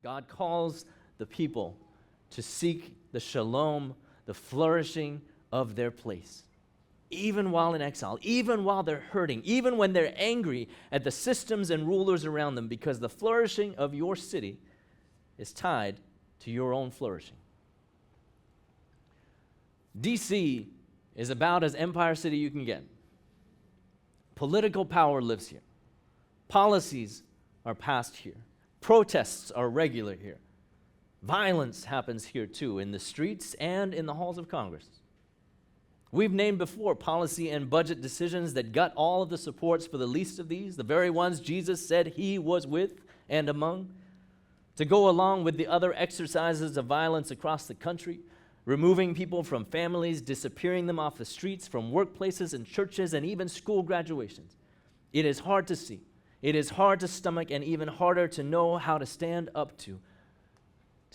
God calls the people to seek the shalom, the flourishing of their place, even while in exile, even while they're hurting, even when they're angry at the systems and rulers around them, because the flourishing of your city is tied to your own flourishing. D.C. is about as Empire City you can get. Political power lives here. Policies are passed here. Protests are regular here. Violence happens here too, in the streets and in the halls of Congress. We've named before policy and budget decisions that gut all of the supports for the least of these, the very ones Jesus said he was with and among, to go along with the other exercises of violence across the country, removing people from families, disappearing them off the streets, from workplaces and churches and even school graduations. It is hard to see. It is hard to stomach and even harder to know how to stand up to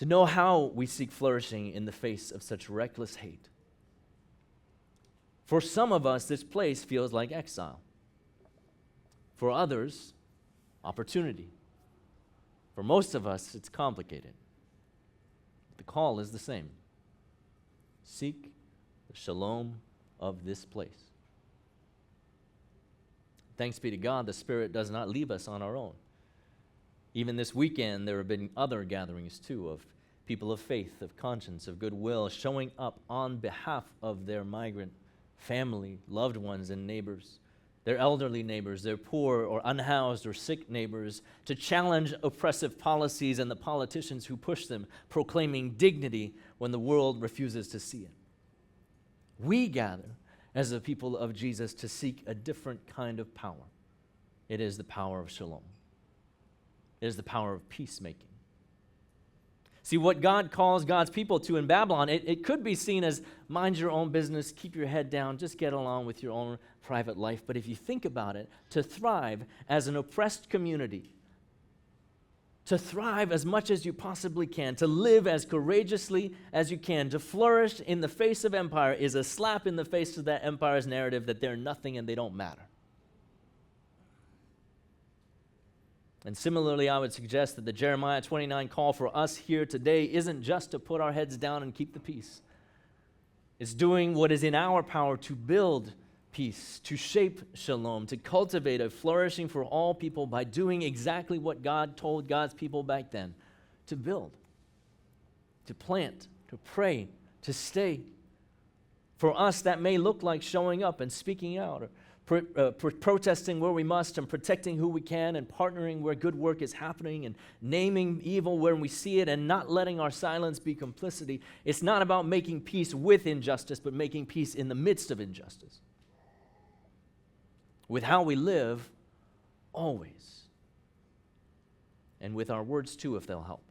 know how we seek flourishing in the face of such reckless hate. For some of us, this place feels like exile. For others, opportunity. For most of us, it's complicated. The call is the same. Seek the shalom of this place. Thanks be to God, the Spirit does not leave us on our own. Even this weekend, there have been other gatherings too of people of faith, of conscience, of goodwill, showing up on behalf of their migrant family, loved ones, and neighbors, their elderly neighbors, their poor or unhoused or sick neighbors, to challenge oppressive policies and the politicians who push them, proclaiming dignity when the world refuses to see it. We gather as the people of Jesus to seek a different kind of power. It is the power of shalom. It is the power of peacemaking. See, what God calls God's people to in Babylon, it could be seen as mind your own business, keep your head down, just get along with your own private life. But if you think about it, to thrive as an oppressed community, to thrive as much as you possibly can, to live as courageously as you can, to flourish in the face of empire is a slap in the face of that empire's narrative that they're nothing and they don't matter. And similarly, I would suggest that the Jeremiah 29 call for us here today isn't just to put our heads down and keep the peace. It's doing what is in our power to build peace, to shape shalom, to cultivate a flourishing for all people by doing exactly what God told God's people back then, to build, to plant, to pray, to stay. For us, that may look like showing up and speaking out, or protesting where we must and protecting who we can and partnering where good work is happening and naming evil when we see it and not letting our silence be complicity. It's not about making peace with injustice, but making peace in the midst of injustice. With how we live, always. And with our words too, if they'll help.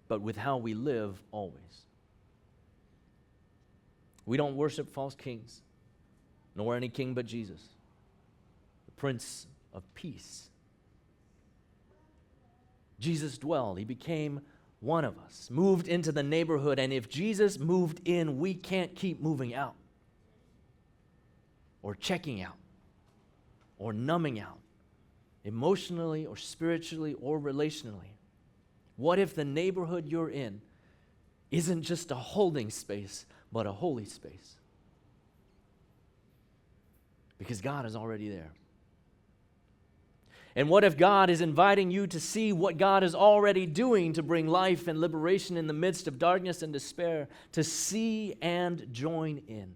But with how we live, always. We don't worship false kings, nor any king but Jesus, the Prince of Peace. Jesus dwelled. He became one of us, moved into the neighborhood, and if Jesus moved in, we can't keep moving out, or checking out, or numbing out, emotionally or spiritually or relationally. What if the neighborhood you're in isn't just a holding space, but a holy space? Because God is already there. And what if God is inviting you to see what God is already doing to bring life and liberation in the midst of darkness and despair, to see and join in?